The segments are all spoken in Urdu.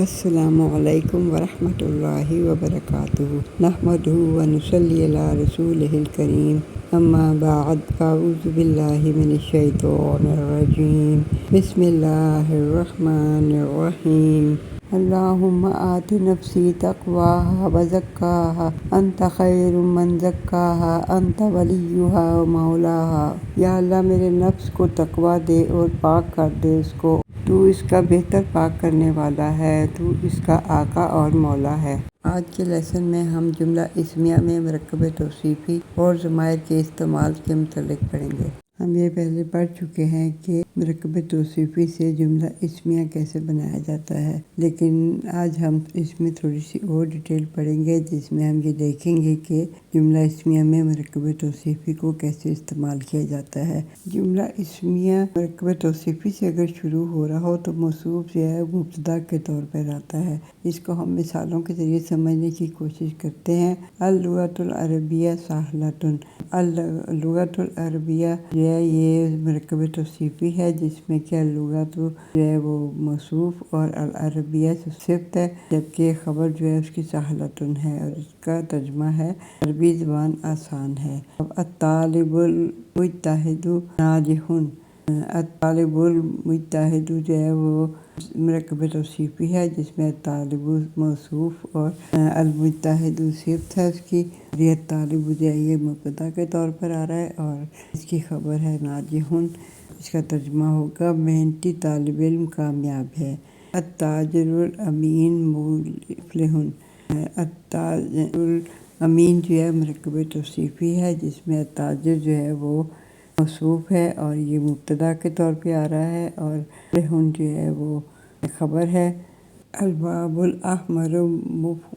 السلام علیکم ورحمۃ اللہ وبرکاتہ نحمدہ ونصلی علی رسولہ الکریم اما بعد فاعوذ باللہ من الشیطان الرجیم بسم اللہ الرحمن الرحیم اللہم آت نفسی تقواہا وزکاہا انت خیر من زکاہا انت ولیہا و مولاہا۔ یا اللہ میرے نفس کو تقوی دے اور پاک کر دے اس کو، تو اس کا بہتر پاک کرنے والا ہے، تو اس کا آقا اور مولا ہے۔ آج کے لیسن میں ہم جملہ اسمیہ میں مرکب توصیفی اور ضمائر کے استعمال کے متعلق پڑھیں گے۔ ہم یہ پہلے پڑھ چکے ہیں کہ مرکب توصیفی سے جملہ اسمیہ کیسے بنایا جاتا ہے، لیکن آج ہم اس میں تھوڑی سی اور ڈیٹیل پڑھیں گے، جس میں ہم یہ دیکھیں گے کہ جملہ اسمیہ میں مرکب توصیفی کو کیسے استعمال کیا جاتا ہے۔ جملہ اسمیہ مرکب توصیفی سے اگر شروع ہو رہا ہو تو موصوف جو ہے مبتدا کے طور پر آتا ہے۔ اس کو ہم مثالوں کے ذریعے سمجھنے کی کوشش کرتے ہیں۔ اللغۃ العربیہ سہلۃ، اللغۃ العربیہ جو ہے یہ مرکب توصیفی ہے، جس میں کہ اللغۃ جو ہے وہ موصوف اور العربیہ صفت ہے، جبکہ خبر جو ہے اس کی سہلۃ ہے، اور اس کا ترجمہ ہے عربی زبان آسان ہے۔ الطالب المجتہد ناجح، الطالب المجتہد جو ہے وہ مرکب توصیفی ہے، جس میں طالب موصوف اور المجتہد صفت ہے اس کی۔ یہ طالب جو ہے یہ مبتدا کے طور پر آ رہا ہے اور اس کی خبر ہے ناجح۔ اس کا ترجمہ ہوگا محنتی طالب علم کامیاب ہے۔ التاجر الامین مفلح، التاجر الامین جو ہے مرکب توصیفی ہے، جس میں التاجر جو ہے وہ موصوف ہے اور یہ مبتدا کے طور پہ آ رہا ہے، اور مفلح جو ہے وہ خبر ہے۔ الباب الاحمر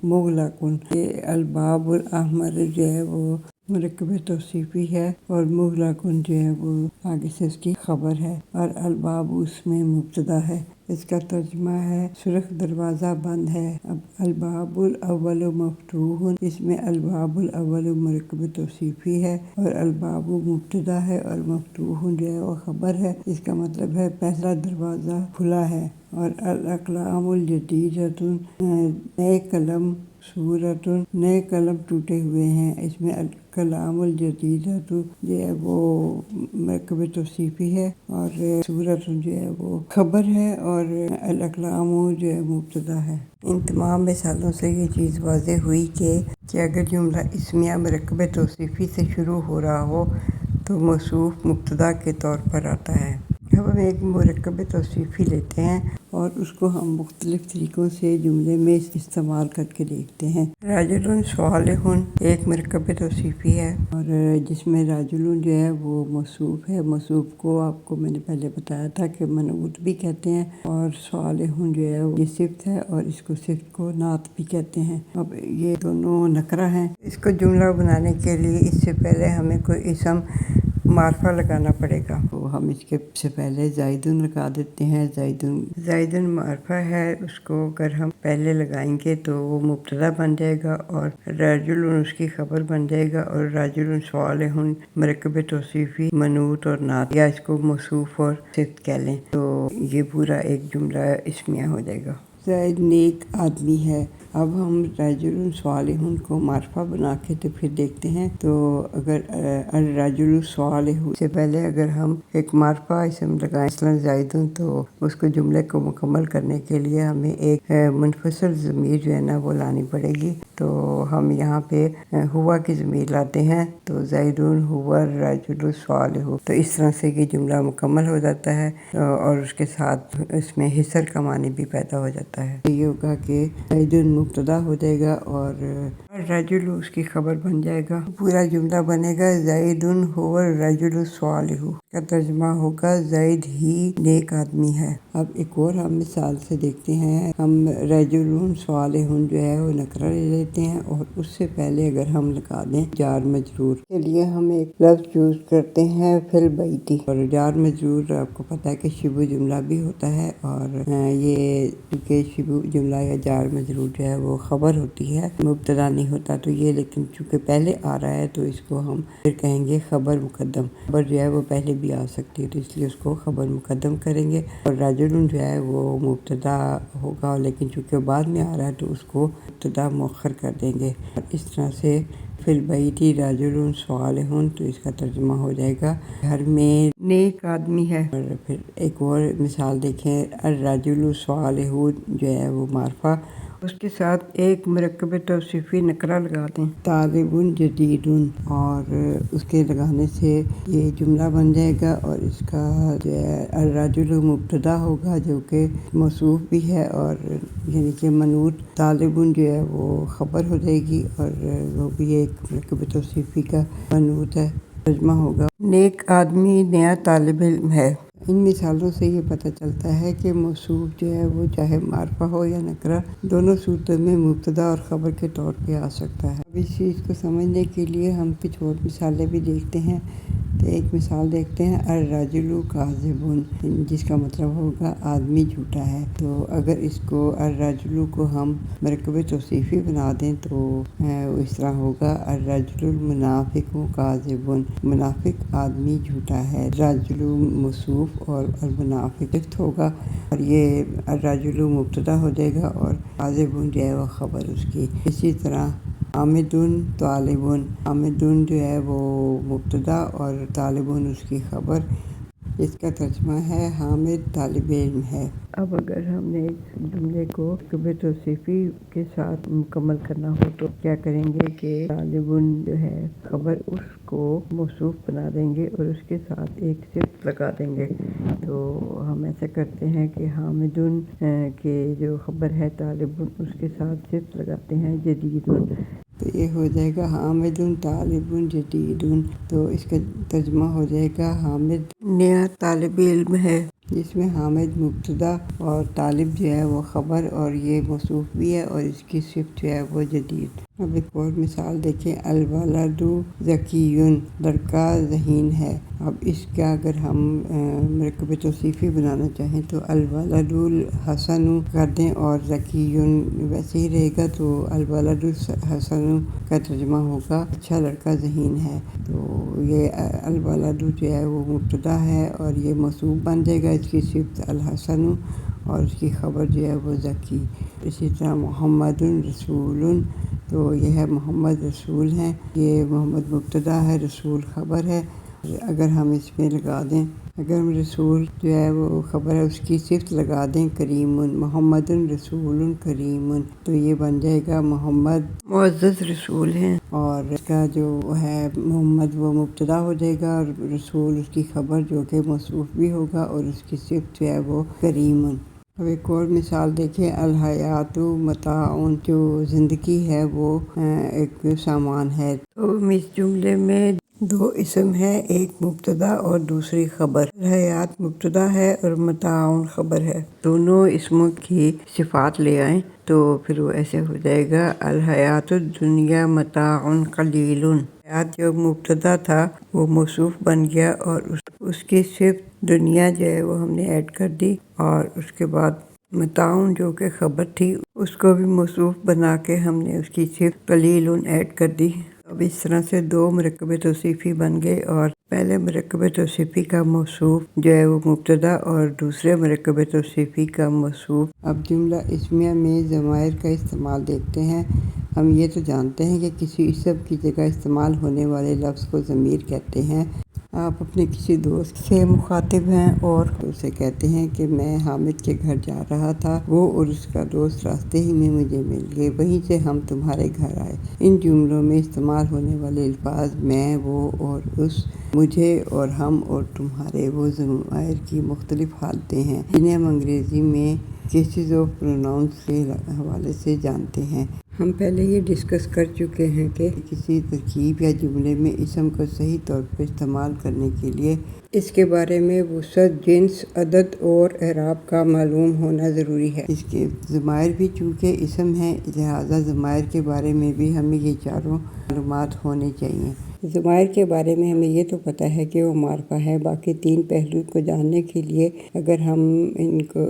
مغلق، یہ الباب الاحمر جو ہے وہ مرکب توصیفی ہے اور مغلق جو ہے وہ آگے سے اس کی خبر ہے، اور الباب اس میں مبتدا ہے۔ اس کا ترجمہ ہے سرخ دروازہ بند ہے۔ اب الباب الاول مفتوح، اس میں الباب الاول مرکب توصیفی ہے اور الباب مبتدا ہے اور مفتوح جو ہے وہ خبر ہے۔ اس کا مطلب ہے پہلا دروازہ کھلا ہے۔ اور الاقلام الجدیدۃ، نئے قلم، صورت، نئے قلم ٹوٹے ہوئے ہیں۔ اس میں الکلام الجدیدۃ جو ہے وہ مرکب توصیفی ہے اور صورت جو ہے وہ خبر ہے، اور الاقلام جو ہے مبتدا ہے۔ ان تمام مثالوں سے یہ چیز واضح ہوئی کہ اگر جملہ اسمیہ مرکب توصیفی سے شروع ہو رہا ہو تو موصوف مبتدا کے طور پر آتا ہے۔ اب ہم ایک مرکب توصیفی لیتے ہیں اور اس کو ہم مختلف طریقوں سے جملے میں استعمال کر کے دیکھتے ہیں۔ رجل صالح ایک مرکب توصیفی ہے، اور جس میں رجل جو ہے وہ موصوف ہے۔ موصوف کو آپ کو میں نے پہلے بتایا تھا کہ منعوت بھی کہتے ہیں، اور صالح جو ہے یہ صفت ہے اور اس کو صفت کو نعت بھی کہتے ہیں۔ اب یہ دونوں نکرہ ہیں۔ اس کو جملہ بنانے کے لیے اس سے پہلے ہمیں کوئی اسم معرفہ لگانا پڑے گا، تو ہم اس کے سے پہلے زیدن لگا دیتے ہیں۔ زیدن معرفہ ہے، اس کو اگر ہم پہلے لگائیں گے تو وہ مبتدا بن جائے گا اور رجل اس کی خبر بن جائے گا، اور رجل صالح مرکب توصیفی منعوت اور نعت، یا اس کو موصوف اور صفت کہہ لیں، تو یہ پورا ایک جملہ اسمیہ ہو جائے گا۔ زید نیک آدمی ہے۔ اب ہم رجل صالح کو معرفہ بنا کے تو پھر دیکھتے ہیں، تو اگر الرجل صالح سے پہلے اگر ہم ایک معرفہ اسم لگائیں مثلاً زیدن، تو اس کو جملے کو مکمل کرنے کے لیے ہمیں ایک منفصل ضمیر جو ہے نا وہ لانی پڑے گی۔ تو ہم یہاں پہ ہوا کی ضمیر لاتے ہیں، تو زیدن هو الرجل الصالح، تو اس طرح سے یہ جملہ مکمل ہو جاتا ہے، اور اس کے ساتھ اس میں حصر کا معنی بھی پیدا ہو جاتا ہے۔ یہ ہوگا کہ زیدن مبتدا ہو جائے گا اور الرجل اس کی خبر بن جائے گا۔ پورا جملہ بنے گا زیدن هو الرجل الصالح، کا ترجمہ ہوگا زید ہی نیک آدمی ہے۔ اب ایک اور ہم مثال سے دیکھتے ہیں۔ ہم رجل صالح جو ہے وہ نکرہ لے لیتے ہیں، اور اس سے پہلے اگر ہم لگا دیں جار مجرور کے لیے ہم ایک لفظ چوز کرتے ہیں فی البیت، اور جار مجرور آپ کو پتہ ہے کہ شبہ جملہ بھی ہوتا ہے، اور یہ کہ شبہ جملہ یا جار مجرور جو ہے ہے وہ خبر ہوتی ہے، مبتدا نہیں ہوتا، تو یہ لیکن چونکہ پہلے آ رہا ہے تو اس کو ہم پھر کہیں گے خبر مقدم۔ خبر جو ہے وہ پہلے بھی آ سکتی ہے تو اس لیے اس کو خبر مقدم کریں گے، اور رجل جو ہے وہ مبتدا ہوگا، لیکن چونکہ بعد میں آ رہا ہے تو اس کو مبتدا مؤخر کر دیں گے۔ اس طرح سے فی البیت رجل صالح، تو اس کا ترجمہ ہو جائے گا گھر میں نیک آدمی ہے۔ اور پھر ایک اور مثال دیکھیں، الرجل صالح جو ہے وہ معرفہ، اس کے ساتھ ایک مرکب توصیفی نکرہ لگا دیں، طالب جدید، اور اس کے لگانے سے یہ جملہ بن جائے گا، اور اس کا جو ہے الرجل مبتدا ہوگا جو کہ موصوف بھی ہے، اور یعنی کہ منعوت، طالب جو ہے وہ خبر ہو جائے گی، اور وہ بھی ایک مرکب توصیفی کا منعوت ہے، ترجمہ ہوگا نیک آدمی نیا طالب علم ہے۔ ان مثالوں سے یہ پتہ چلتا ہے کہ موصوف جو ہے وہ چاہے معرفہ ہو یا نکرہ، دونوں صورتوں میں مبتدا اور خبر کے طور پہ آ سکتا ہے۔ اب اس چیز کو سمجھنے کے لیے ہم کچھ اور مثالیں بھی دیکھتے ہیں۔ تو ایک مثال دیکھتے ہیں، الرجل کاذب، جس کا مطلب ہوگا آدمی جھوٹا ہے۔ تو اگر اس کو الرجل کو ہم مرکب توصیفی بنا دیں تو اس طرح ہوگا، الرجل المنافق کاذب، منافق آدمی جھوٹا ہے۔ رجل موصوف اور المنافق صفت ہوگا، اور یہ الرجل مبتدا ہو جائے گا اور کاذب جو ہے وہ خبر اس کی۔ اسی طرح حامد طالب، حامد جو ہے وہ مبتدا اور طالب اس کی خبر، اس کا ترجمہ ہے حامد طالب علم ہے۔ اب اگر ہم نے اس جملے کو مرکب توصیفی کے ساتھ مکمل کرنا ہو تو کیا کریں گے کہ طالب جو ہے خبر، اس کو موصوف بنا دیں گے اور اس کے ساتھ ایک صفت لگا دیں گے۔ تو ہم ایسا کرتے ہیں کہ حامد کے جو خبر ہے طالب، اس کے ساتھ صفت لگاتے ہیں جدید، تو یہ ہو جائے گا حامد طالب جدید۔ تو اس کا ترجمہ ہو جائے گا حامد نیا طالب علم ہے، جس میں حامد مبتدا اور طالب جو ہے وہ خبر، اور یہ موصوف بھی ہے اور اس کی صفت جو ہے وہ جدید۔ اب ایک اور مثال دیکھیں، الولد ذکی، لڑکا ذہین ہے۔ اب اس کا اگر ہم مرکب توصیفی بنانا چاہیں تو الولد الحسن کر دیں، اور ذکی ویسے ہی رہے گا، تو الولد الحسن کا ترجمہ ہوگا اچھا لڑکا ذہین ہے۔ تو یہ الولد جو ہے وہ مبتدا ہے اور یہ موصوف بن جائے گا، اس کی صفت الحسن اور اس کی خبر جو ہے وہ ذکی۔ اسی طرح محمد رسول، تو یہ ہے محمد رسول ہیں، یہ محمد مبتدا ہے، رسول خبر ہے۔ اگر ہم اس میں لگا دیں، اگر ہم رسول جو ہے وہ خبر ہے اس کی صفت لگا دیں کریم، محمد رسول کریم، تو یہ بن جائے گا محمد معزز رسول ہیں، اور اس کا جو ہے محمد وہ مبتدا ہو جائے گا اور رسول اس کی خبر جو کہ موصوف بھی ہوگا، اور اس کی صفت جو ہے وہ کریم۔ اب ایک اور مثال دیکھیں، الحیات متاع، جو زندگی ہے وہ ایک سامان ہے۔ تو اس جملے میں دو اسم ہے، ایک مبتدا اور دوسری خبر۔ الحیات مبتدا ہے اور متاع خبر ہے، دونوں اسموں کی صفات لے آئیں تو پھر وہ ایسے ہو جائے گا، الحیات الدنیا متاع قلیل۔ حیات جو مبتدا تھا وہ موصوف بن گیا، اور اس کی صفت دنیا جو ہے وہ ہم نے ایڈ کر دی، اور اس کے بعد متاع جو کہ خبر تھی اس کو بھی موصوف بنا کے ہم نے اس کی صفت قلیل ایڈ کر دی۔ اب اس طرح سے دو مرکب توصیفی بن گئے، اور پہلے مرکب توصیفی کا موصوف جو ہے وہ مبتدا اور دوسرے مرکب توصیفی کا موصوف۔ اب جملہ اسمیہ میں ضمائر کا استعمال دیکھتے ہیں۔ ہم یہ تو جانتے ہیں کہ کسی اسم کی جگہ استعمال ہونے والے لفظ کو ضمیر کہتے ہیں۔ آپ اپنے کسی دوست سے مخاطب ہیں اور اسے کہتے ہیں کہ میں حامد کے گھر جا رہا تھا، وہ اور اس کا دوست راستے ہی میں مجھے مل گئے، وہیں سے ہم تمہارے گھر آئے۔ ان جملوں میں استعمال ہونے والے الفاظ میں، وہ اور اس، مجھے اور ہم اور تمہارے، وہ ضمائر کی مختلف حالتیں ہیں جنہیں ہم انگریزی میں کیسز آف پروناؤنس کے حوالے سے جانتے ہیں۔ ہم پہلے یہ ڈسکس کر چکے ہیں کہ کسی ترکیب یا جملے میں اسم کو صحیح طور پر استعمال کرنے کے لیے اس کے بارے میں وسعت، جنس، عدد اور اعراب کا معلوم ہونا ضروری ہے۔ اس کے ضمائر بھی چونکہ اسم ہیں، لہٰذا ضمائر کے بارے میں بھی ہمیں یہ چاروں معلومات ہونی چاہیے۔ ضمائر کے بارے میں ہمیں یہ تو پتہ ہے کہ وہ معرفہ ہے، باقی 3 پہلو کو جاننے کے لیے اگر ہم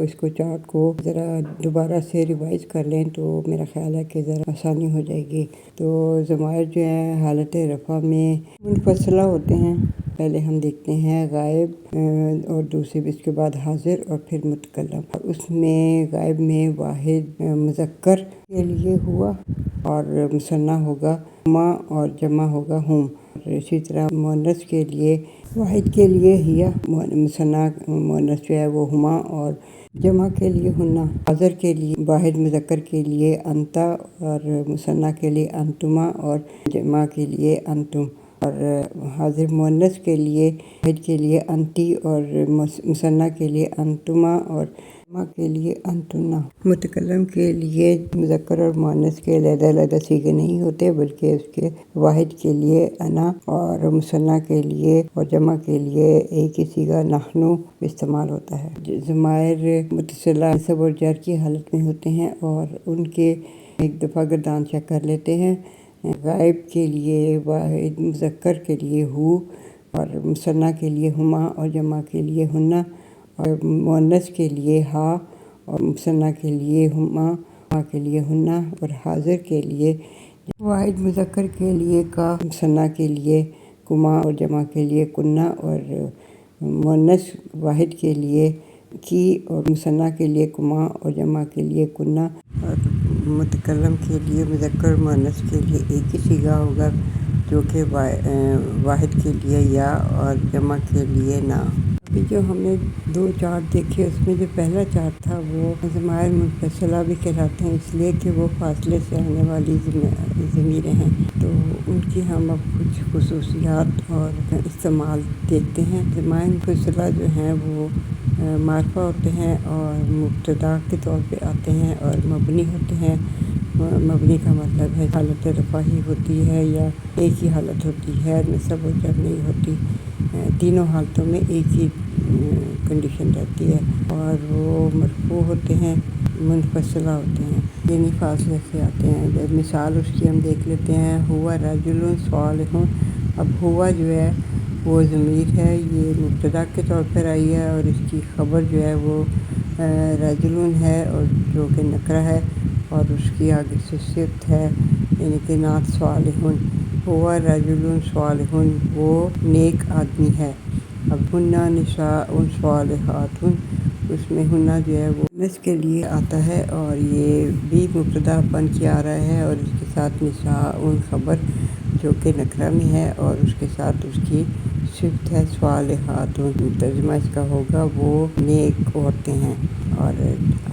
اس کو چارٹ کو ذرا دوبارہ سے ریوائز کر لیں تو میرا خیال ہے کہ ذرا آسانی ہو جائے گی۔ تو ضمائر جو ہیں حالت رفع میں منفصلہ ہوتے ہیں۔ پہلے ہم دیکھتے ہیں غائب اور دوسرے اس کے بعد حاضر اور پھر متکلم۔ اس میں غائب میں واحد مذکر کے لیے ہوا اور مثنیٰ ہوگا ہما اور جمع ہوگا ہم۔ اسی طرح مؤنث کے لیے واحد کے لیے ہیا، مثنیٰ مؤنث جو ہے وہ ہما اور جمع کے لیے ہنہ۔ حاضر کے لیے واحد مذکر کے لیے انتا اور مثنیٰ کے لیے انتما اور جمع کے لیے انتم۔ اور حاضر مؤنث کے لیے واحد کے لیے انتی اور مثنیٰ کے لیے انتما اور جمع کے لیے انتنا۔ متکلم کے لیے مذکر اور مؤنث کے علیحدہ علیحدہ صیغے نہیں ہوتے، بلکہ اس کے واحد کے لیے انا اور مثنیٰ کے لیے اور جمع کے لیے ایک ہی صیغہ نحنو استعمال ہوتا ہے۔ ضمائر متصلہ نصب اور جر کی حالت میں ہوتے ہیں اور ان کے ایک دفعہ گردان چیک کر لیتے ہیں۔ غائب کے لیے واحد مذکر کے لیے ہو اور مثنیٰ کے لیے ہما اور جمع کے لیے ہنہ، اور مؤنث کے لیے ہا اور مثنیٰ کے لیے ہما، جمع کے لیے ہنہ، اور حاضر کے لیے واحد مذکر کے لیے کا، مثنیٰ کے لیے کما اور جمع کے لیے کنہ، اور مؤنث واحد کے لیے کی اور مثنیٰ کے لیے کما اور جمع کے لیے کنہ، اور متکلم کے لیے مذکر اور مؤنث کے لیے ایک ہی صیغہ ہوگا جو کہ واحد کے لیے یا اور جمع کے لیے نا۔ ابھی جو ہم نے 2 چارٹ دیکھے اس میں جو پہلا چارٹ تھا وہ ضمائر منفصلہ بھی کہلاتے ہیں، اس لیے کہ وہ فاصلے سے آنے والی ضمیریں ہیں۔ تو ان کی ہم اب کچھ خصوصیات اور استعمال دیکھتے ہیں۔ ضمائر منفصلہ جو ہیں وہ معرفہ ہوتے ہیں اور مبتدا کے طور پہ آتے ہیں اور مبنی ہوتے ہیں۔ مبنی کا مطلب ہے حالت رفع ہی ہوتی ہے یا ایک ہی حالت ہوتی ہے، نصب و جر نہیں ہوتی، تینوں حالتوں میں ایک ہی کنڈیشن رہتی ہے، اور وہ مرفوع ہوتے ہیں، منفصلہ ہوتے ہیں، یعنی فاصلے سے آتے ہیں۔ مثال اس کی ہم دیکھ لیتے ہیں، ہوا رجل صالح۔ اب ہوا جو ہے وہ ضمیر ہے، یہ مبتدا کے طور پر آئی ہے اور اس کی خبر جو ہے وہ رجل ہے اور جو کہ نکرہ ہے، اور اس کی آگے سے صفت ہے یعنی کہ نعت صالح۔ ہوا رجل صالح، وہ نیک آدمی ہے۔ اب ہنہ نساء صالحات، اس میں ہنہ جو ہے وہ مؤنث کے لیے آتا ہے اور یہ بھی مبتدا بن کے آ رہا ہے، اور اس کے ساتھ نساء خبر جو کہ نکرہ میں ہے اور اس کے ساتھ اس کی صفت ہے صالحات۔ ترجمہ اس کا ہوگا وہ نیک عورتیں ہیں۔ اور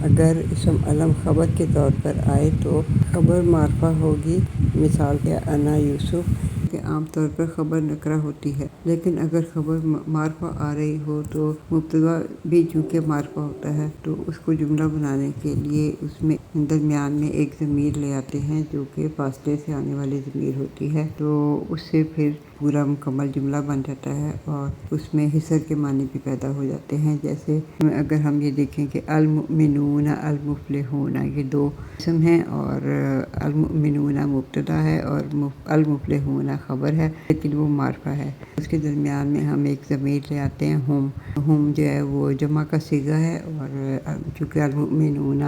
اگر اسم علم خبر کے طور پر آئے تو خبر معرفہ ہوگی، مثال کے انا یوسف، کہ عام طور پر خبر نکرہ ہوتی ہے، لیکن اگر خبر معرفہ آ رہی ہو تو مبتدا بھی چونکہ معرفہ ہوتا ہے تو اس کو جملہ بنانے کے لیے اس میں درمیان میں ایک ضمیر لے آتے ہیں جو کہ فاصلے سے آنے والی ضمیر ہوتی ہے، تو اس سے پھر پورا مکمل جملہ بن جاتا ہے اور اس میں حصر کے معنی بھی پیدا ہو جاتے ہیں۔ جیسے اگر ہم یہ دیکھیں کہ المؤمنون المفلحون، یہ 2 اسم ہیں اور المؤمنون مبتدا ہے اور المفلحون خبر ہے، لیکن وہ معرفہ ہے۔ اس کے درمیان میں ہم ایک ضمیر لے آتے ہیں، ہم جو ہے وہ جمع کا صیغہ ہے، اور چونکہ المؤمنون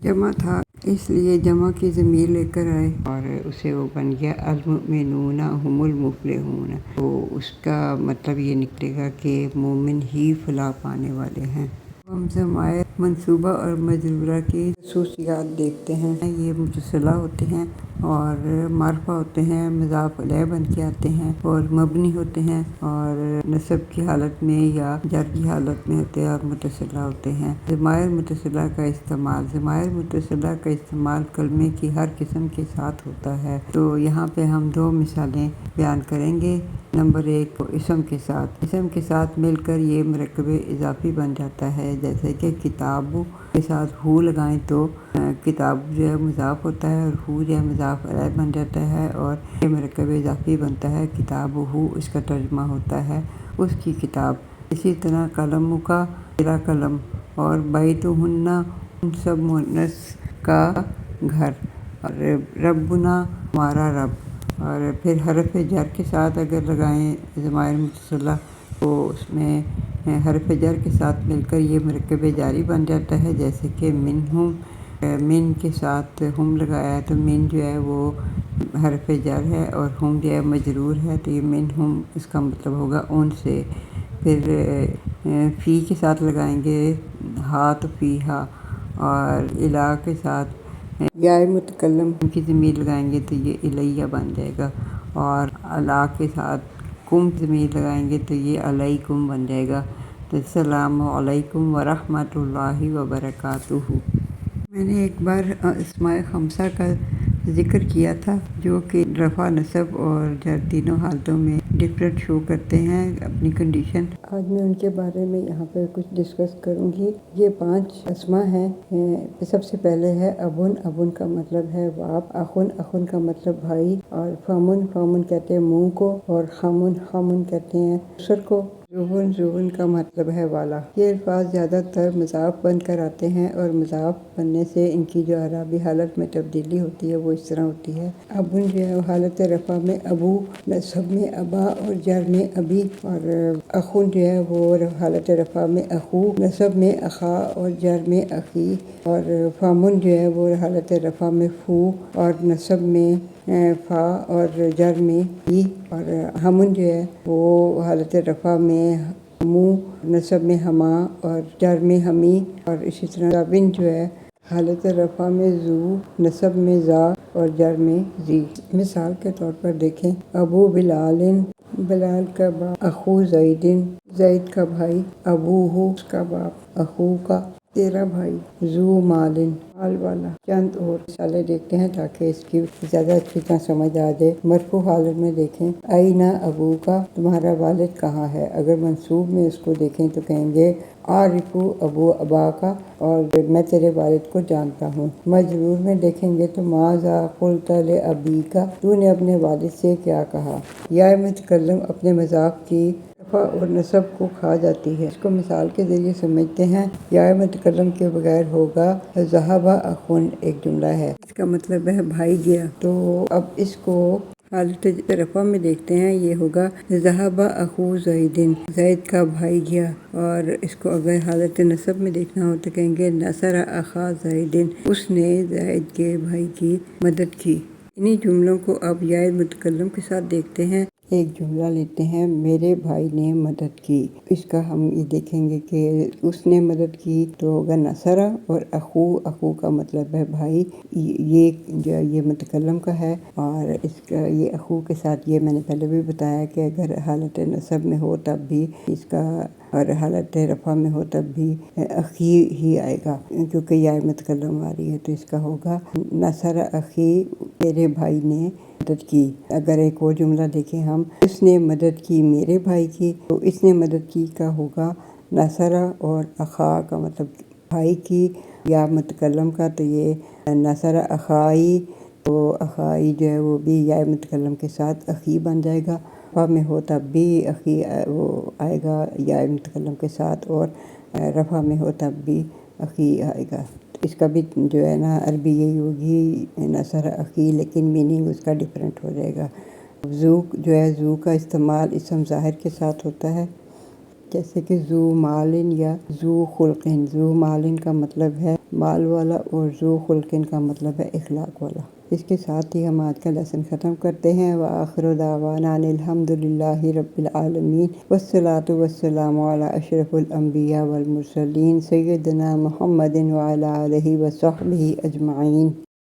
جمع تھا اس لیے جمع کی ضمیر لے کر آئے اور اسے وہ بن گیا المؤمنون هم المفلحون۔ تو اس کا مطلب یہ نکلے گا کہ مومن ہی فلاح پانے والے ہیں۔ ہم ضمائر منصوبہ اور مجرورہ کی خصوصیات دیکھتے ہیں۔ یہ متصلہ ہوتے ہیں اور معرفہ ہوتے ہیں، مضاف الیہ بن کے آتے ہیں اور مبنی ہوتے ہیں، اور نصب کی حالت میں یا جر کی حالت میں ہوتے ہیں اور متصلہ ہوتے ہیں۔ ضمائر متصلہ کا استعمال، ضمائر متصلہ کا استعمال کلمے کی ہر قسم کے ساتھ ہوتا ہے۔ تو یہاں پہ ہم 2 مثالیں بیان کریں گے۔ نمبر 1، اسم کے ساتھ مل کر یہ مرکب اضافی بن جاتا ہے، جیسے کہ کتاب کے ساتھ ہو لگائیں تو کتاب جو ہے مضاف ہوتا ہے اور ہو جو ہے مضاف الیہ بن جاتا ہے اور یہ مرکب اضافی بنتا ہے کتاب ہو، اس کا ترجمہ ہوتا ہے اس کی کتاب۔ اسی طرح قلم کا تیرا قلم، اور بیت ہنہ، ان سب مؤنث کا گھر، اور ربنا ہمارا رب۔ اور پھر حرف جر کے ساتھ اگر لگائیں ضمائر متصلہ تو اس میں حرف جر کے ساتھ مل کر یہ مرکب جاری بن جاتا ہے، جیسے کہ منہم، من کے ساتھ ہم لگایا تو من جو ہے وہ حرف جر ہے اور ہم جو ہے مجرور ہے، تو یہ منہم اس کا مطلب ہوگا ان سے۔ پھر فی کے ساتھ لگائیں گے ہا تو فی ہا، اور الہ کے ساتھ یا متکلم کی ضمیر لگائیں گے تو یہ الیہ بن جائے گا، اور الا کے ساتھ کم ضمیر لگائیں گے تو یہ علیکم بن جائے گا۔ تو السلام علیکم ورحمۃ اللہ وبرکاتہ۔ میں نے ایک بار اسماء خمسہ کا ذکر کیا تھا جو کہ رفع، نصب اور جر تینوں حالتوں میں ڈفرینٹ شو کرتے ہیں اپنی کنڈیشن۔ آج میں ان کے بارے میں یہاں پہ کچھ ڈسکس کروں گی۔ یہ 5 اسماء ہیں۔ سب سے پہلے ہے ابن، ابن کا مطلب ہے باپ، اخن، اخن کا مطلب بھائی، اور فمن، فمن کہتے ہیں منہ کو، اور خمن، خمن کہتے ہیں سر کو۔ زبن، زبن کا مطلب ہے والا۔ یہ الفاظ زیادہ تر مضاف بن کر آتے ہیں، اور مضاف بننے سے ان کی جو اعرابی حالت میں تبدیلی ہوتی ہے وہ اس طرح ہوتی ہے۔ ابن جو ہے حالت رفع میں ابو، نصب میں ابا اور جر میں ابی، اور اخن جو ہے وہ حالت رفع میں اخو، نصب میں اخا اور جر میں اخی، اور فامن جو ہے وہ حالت رفع میں فو اور نصب میں فا اور جر میں ای، اور ہمن جو ہے وہ حالت رفع میں ہمو، نصب میں ہما اور جر میں ہمی، اور اسی طرح بن جو ہے حالت رفع میں زو، نصب میں زا اور جر میں زی۔ مثال کے طور پر دیکھیں ابو بلال، بلال کا باپ، اخو زید، زید کا بھائی، ابوہ اس کا باپ، اخو کا تیرا بھائی، ذو مال، مال والا۔ چند اور مثالیں دیکھتے ہیں تاکہ اس کی زیادہ اچھی طرح سمجھ آ جائے۔ مرفوع حالت میں دیکھیں این ابو کا، تمہارا والد کہاں ہے۔ اگر منصوب میں اس کو دیکھیں تو کہیں گے اعرف ابو ابا کا، اور میں تیرے والد کو جانتا ہوں۔ مجرور میں دیکھیں گے تو ماذا قلت لابیک، تو نے اپنے والد سے کیا کہا۔ یا متکلم اپنے مذاق کی رفع اور نصب کو کھا جاتی ہے۔ اس کو مثال کے ذریعے سمجھتے ہیں۔ یا متکلم کے بغیر ہوگا ذہب اخن، ایک جملہ ہے، اس کا مطلب ہے بھائی گیا۔ تو اب اس کو حالت رفع میں دیکھتے ہیں، یہ ہوگا ذہب اخو زید، زید کا بھائی گیا۔ اور اس کو اگر حالت نصب میں دیکھنا ہو تو کہیں گے نصر اخا زید، اس نے زید کے بھائی کی مدد کی۔ انہی جملوں کو اب یا متکلم کے ساتھ دیکھتے ہیں۔ ایک جملہ لیتے ہیں میرے بھائی نے مدد کی، اس کا ہم یہ دیکھیں گے کہ اس نے مدد کی تو ہوگا نصر، اور اخو، اخو کا مطلب ہے بھائی، یہ متکلم کا ہے، اور اس کا یہ اخو کے ساتھ یہ میں نے پہلے بھی بتایا کہ اگر حالت نصب میں ہو تب بھی اس کا، اور حالت رفع میں ہو تب بھی اخی ہی آئے گا، کیونکہ یا متکلم آ رہی ہے تو اس کا ہوگا نصر اخی، میرے بھائی نے مدد کی۔ اگر ایک اور جملہ دیکھیں ہم، اس نے مدد کی میرے بھائی کی، تو اس نے مدد کی کا ہوگا نصر، اور اخا کا مطلب بھائی کی، یا متکلم کا تو یہ نصر اخائی، تو اخائی جو ہے وہ بھی یا متکلم کے ساتھ اخی بن جائے گا۔ رفع میں ہو تب بھی اخی وہ آئے گا یا متکلم کے ساتھ، اور رفع میں ہو تب بھی اخی آئے گا۔ اس کا بھی جو ہے نا عربی یہی ہوگی نصر اخی، لیکن میننگ اس کا ڈفرینٹ ہو جائے گا۔ ذو جو ہے ذو کا استعمال اسم ظاہر کے ساتھ ہوتا ہے، جیسے کہ ذو مالن یا ذو خلقن۔ ذو مالن کا مطلب ہے مال والا، اور ذو خلقن کا مطلب ہے اخلاق والا۔ اس کے ساتھ ہی ہم آج کا لیسن ختم کرتے ہیں۔ وآخر دعوانا ان الحمد للہ رب العالمین، والصلاۃ والسلام علی اشرف الانبیاء والمرسلین سیدنا محمد وعلی آلہ وصحبہ اجمعین۔